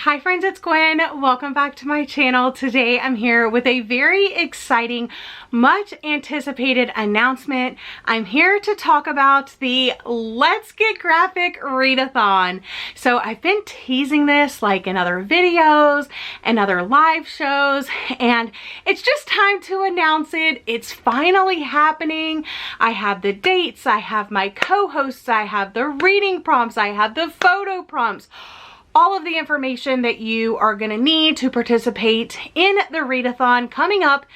Hi friends, it's Gwen. Welcome back to my channel. Today I'm here with a very exciting, much anticipated announcement. I'm here to talk about the Let's Get Graphic readathon. So I've been teasing this like in other videos and other live shows, and it's just time to announce it. It's finally happening. I have the dates, I have my co-hosts, I have the reading prompts, I have the photo prompts. All of the information that you are going to need to participate in the readathon coming up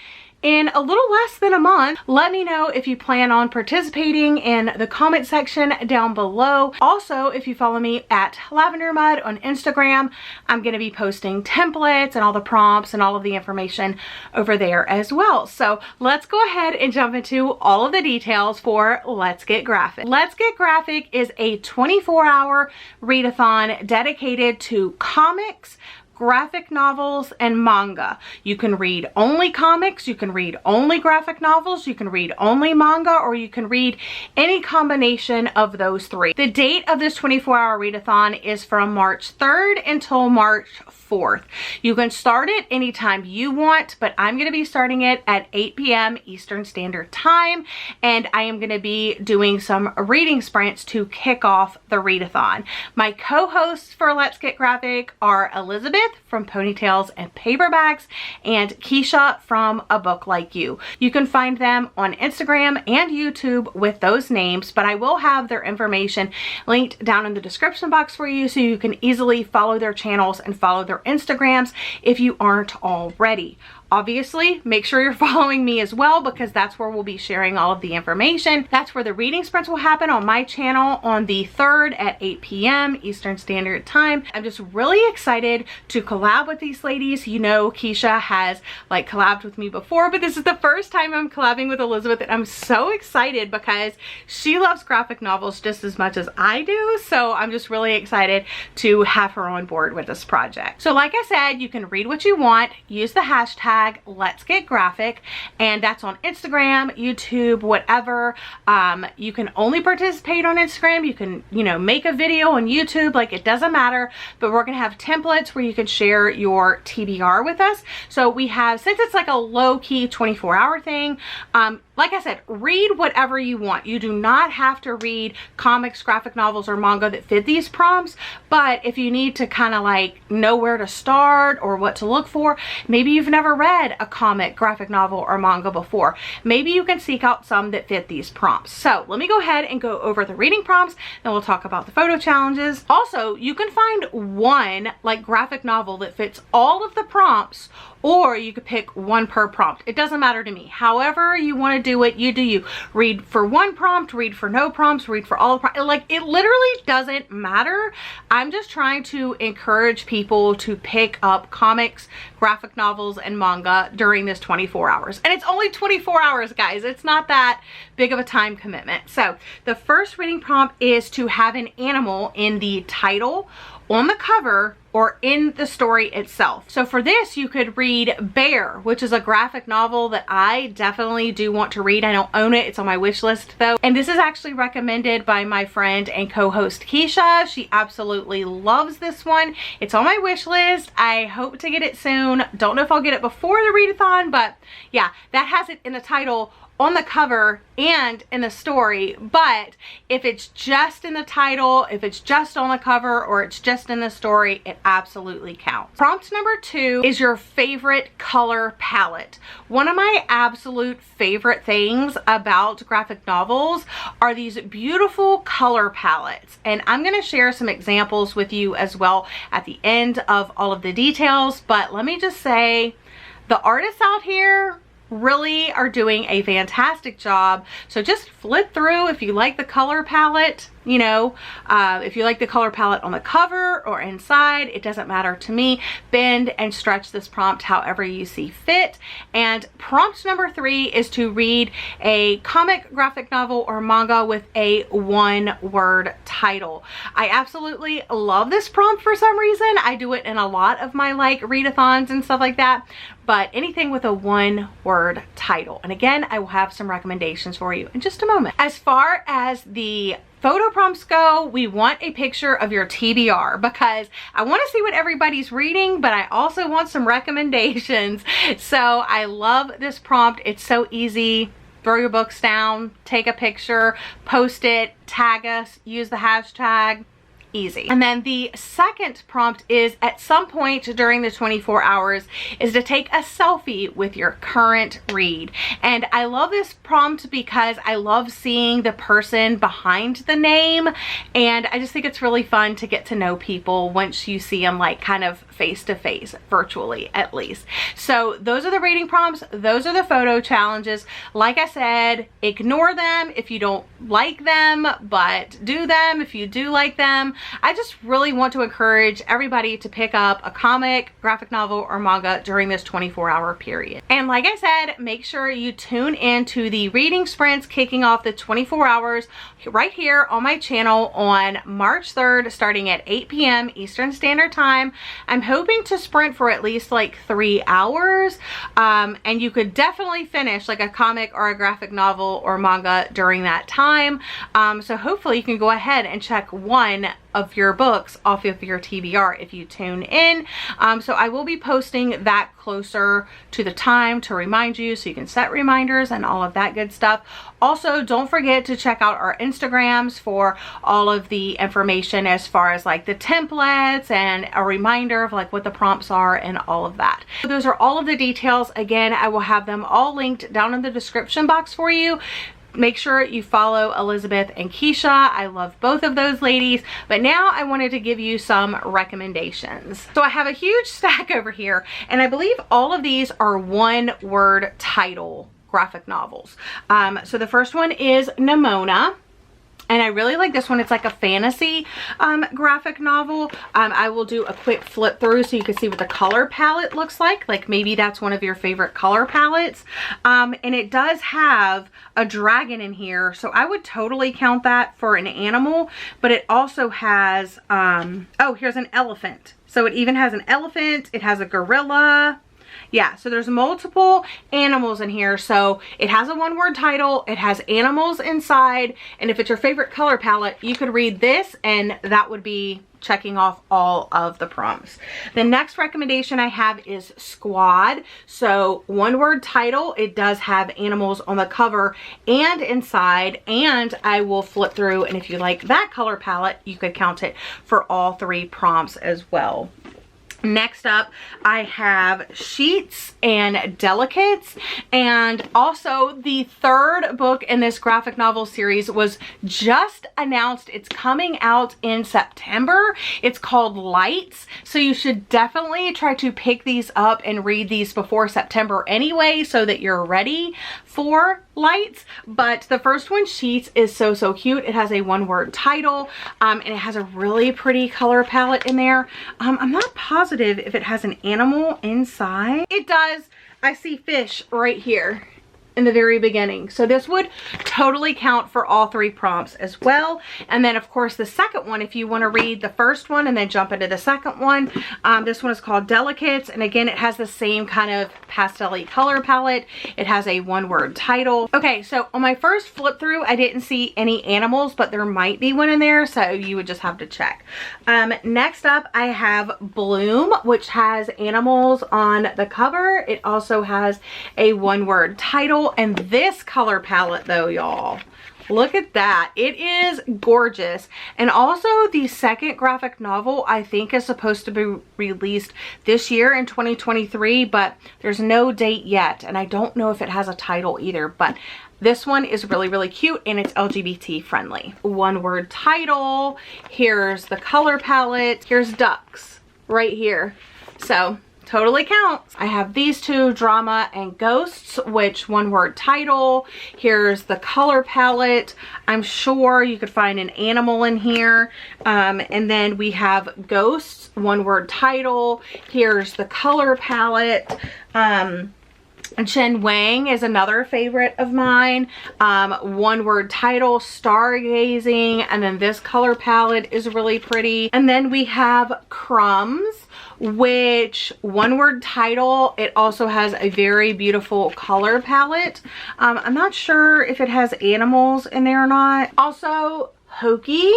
in a little less than a month. Let me know if you plan on participating in the comment section down below. Also, if you follow me at Lavender Mud on Instagram, I'm going to be posting templates and all the prompts and all of the information over there as well. So let's go ahead and jump into all of the details for Let's Get Graphic. Let's Get Graphic is a 24-hour readathon dedicated to comics, graphic novels, and manga. You can read only comics, you can read only graphic novels, you can read only manga, or you can read any combination of those three. The date of this 24-hour readathon is from March 3rd until March 4th. You can start it anytime you want, but I'm going to be starting it at 8 p.m. Eastern Standard Time, and I am going to be doing some reading sprints to kick off the readathon. My co-hosts for Let's Get Graphic are Elizabeth from Ponytails and Paper Bags and Keisha from A Book Like You. You can find them on Instagram and YouTube with those names, but I will have their information linked down in the description box for you so you can easily follow their channels and follow their Instagrams if you aren't already. Obviously, make sure you're following me as well, because that's where we'll be sharing all of the information. That's where the reading sprints will happen on my channel on the 3rd at 8 p.m. Eastern Standard Time. I'm just really excited to collab with these ladies. You know, Keisha has like collabed with me before, but this is the first time I'm collabing with Elizabeth, and I'm so excited because she loves graphic novels just as much as I do. So I'm just really excited to have her on board with this project. So like I said, you can read what you want, use the hashtag Let's Get Graphic, and that's on Instagram, YouTube, whatever. You can only participate on Instagram. You can, you know, make a video on YouTube, like it doesn't matter, but we're gonna have templates where you can share your TBR with us. So we have, since it's like a low-key 24-hour thing, like I said, read whatever you want. You do not have to read comics, graphic novels, or manga that fit these prompts, but if you need to kind of like know where to start or what to look for, maybe you've never read a comic, graphic novel, or manga before, maybe you can seek out some that fit these prompts. So let me go ahead and go over the reading prompts, then we'll talk about the photo challenges. Also, you can find one like graphic novel that fits all of the prompts, or you could pick one per prompt. It doesn't matter to me. However you want to do it, you do you. Read for one prompt, read for no prompts, read for all the prompts. Like, it literally doesn't matter. I'm just trying to encourage people to pick up comics, graphic novels, and manga during this 24 hours. And it's only 24 hours, guys. It's not that big of a time commitment. So the first reading prompt is to have an animal in the title, on the cover, or in the story itself. So for this, you could read Bear, which is a graphic novel that I definitely do want to read. I don't own it. It's on my wish list though. And this is actually recommended by my friend and co-host Keisha. She absolutely loves this one. It's on my wish list. I hope to get it soon. Don't know if I'll get it before the readathon, but yeah, that has it in the title, on the cover, and in the story. But if it's just in the title, if it's just on the cover, or it's just in the story, it absolutely counts. Prompt number 2 is your favorite color palette. One of my absolute favorite things about graphic novels are these beautiful color palettes, and I'm going to share some examples with you as well at the end of all of the details. But let me just say, the artists out here really are doing a fantastic job. So just flip through if you like the color palette. You know, if you like the color palette on the cover or inside, it doesn't matter to me. Bend and stretch this prompt however you see fit. And prompt number 3 is to read a comic, graphic novel, or manga with a one-word title. I absolutely love this prompt for some reason. I do it in a lot of my like readathons and stuff like that, but anything with a one-word title. And again, I will have some recommendations for you in just a moment. As far as the photo prompts go, we want a picture of your TBR because I want to see what everybody's reading, but I also want some recommendations. So I love this prompt. It's so easy. Throw your books down, take a picture, post it, tag us, use the hashtag. Easy. And then the second prompt is, at some point during the 24 hours, is to take a selfie with your current read. And I love this prompt because I love seeing the person behind the name, and I just think it's really fun to get to know people once you see them like kind of face to face, virtually at least. So those are the reading prompts, those are the photo challenges. Like I said, ignore them if you don't like them, but do them if you do like them. I just really want to encourage everybody to pick up a comic, graphic novel, or manga during this 24-hour period. And like I said, make sure you tune in to the reading sprints kicking off the 24 hours right here on my channel on March 3rd, starting at 8 p.m. Eastern Standard Time. I'm hoping to sprint for at least like 3 hours, and you could definitely finish like a comic or a graphic novel or manga during that time. So hopefully you can go ahead and check one of your books off of your TBR if you tune in. So I will be posting that closer to the time to remind you, so you can set reminders and all of that good stuff. Also, don't forget to check out our Instagrams for all of the information as far as like the templates and a reminder of like what the prompts are and all of that. So those are all of the details. Again, I will have them all linked down in the description box for you. Make sure you follow Elizabeth and Keisha. I love both of those ladies. But now I wanted to give you some recommendations. So I have a huge stack over here, and I believe all of these are one-word title graphic novels. So the first one is Nimona. And I really like this one. It's like a fantasy graphic novel. I will do a quick flip through so you can see what the color palette looks like. Like maybe that's one of your favorite color palettes. And it does have a dragon in here, so I would totally count that for an animal. But it also has, oh, here's an elephant. So it even has an elephant. It has a gorilla. Yeah, so there's multiple animals in here. So it has a one-word title, it has animals inside, and if it's your favorite color palette, you could read this and that would be checking off all of the prompts. The next recommendation I have is Squad. So one-word title, it does have animals on the cover and inside, and I will flip through, and if you like that color palette, you could count it for all 3 prompts as well. Next up, I have Sheets and Delicates, and also the third book in this graphic novel series was just announced. It's coming out in September. It's called Lights, so you should definitely try to pick these up and read these before September anyway, so that you're ready for Lights. But the first one, Sheets, is so cute. It has a one-word title, and it has a really pretty color palette in there. I'm not positive if it has an animal inside. It does. I see fish right here in the very beginning. So this would totally count for all 3 prompts as well. And then of course the second one, if you want to read the first one and then jump into the second one, this one is called Delicates, and again it has the same kind of pastel-y color palette. It has a one-word title. Okay, so on my first flip through I didn't see any animals, but there might be one in there, so you would just have to check. Next up I have Bloom, which has animals on the cover. It also has a one-word title. And this color palette though, y'all, look at that. It is gorgeous. And also the second graphic novel I think is supposed to be released this year in 2023, but there's no date yet, and I don't know if it has a title either. But this one is really cute, and it's LGBT friendly. One-word title. Here's the color palette. Here's ducks right here. So totally counts. I have these 2, Drama and Ghosts, which one-word title. Here's the color palette. I'm sure you could find an animal in here. And then we have Ghosts, one-word title. Here's the color palette. Chen Wang is another favorite of mine. One-word title, Stargazing, and then this color palette is really pretty. And then we have Crumbs, which one word title. It also has a very beautiful color palette. I'm not sure if it has animals in there or not. Also Hokey,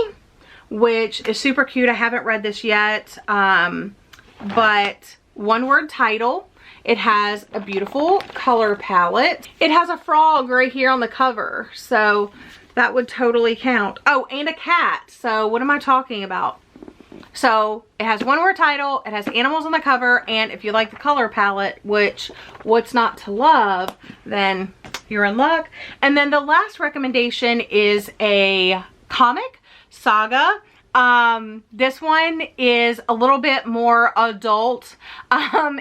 which is super cute. I haven't read this yet, but one word title. It has a beautiful color palette. It has a frog right here on the cover, so that would totally count. Oh, and a cat. So what am I talking about? So it has one word title, it has animals on the cover, and if you like the color palette, which what's not to love, then you're in luck. And then the last recommendation is a comic saga. This one is a little bit more adult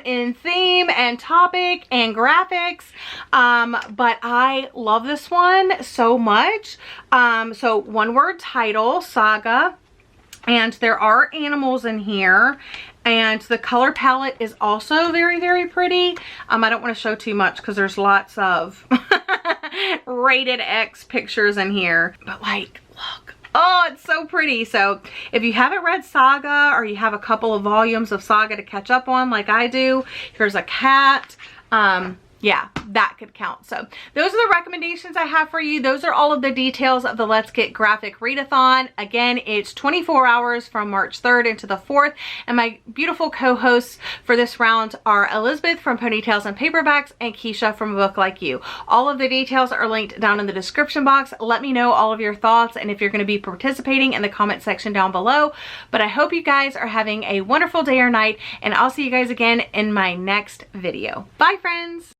in theme and topic and graphics, but I love this one so much. So one word title, saga, and there are animals in here, and the color palette is also very, very pretty. I don't want to show too much because there's lots of rated X pictures in here, but like, look. Oh, it's so pretty. So if you haven't read Saga, or you have a couple of volumes of Saga to catch up on like I do, here's a cat. Yeah, that could count. So those are the recommendations I have for you. Those are all of the details of the Let's Get Graphic Readathon. Again, it's 24 hours from March 3rd into the 4th. And my beautiful co-hosts for this round are Elizabeth from Ponytails and Paperbacks and Keisha from A Book Like You. All of the details are linked down in the description box. Let me know all of your thoughts and if you're going to be participating in the comment section down below. But I hope you guys are having a wonderful day or night, and I'll see you guys again in my next video. Bye, friends.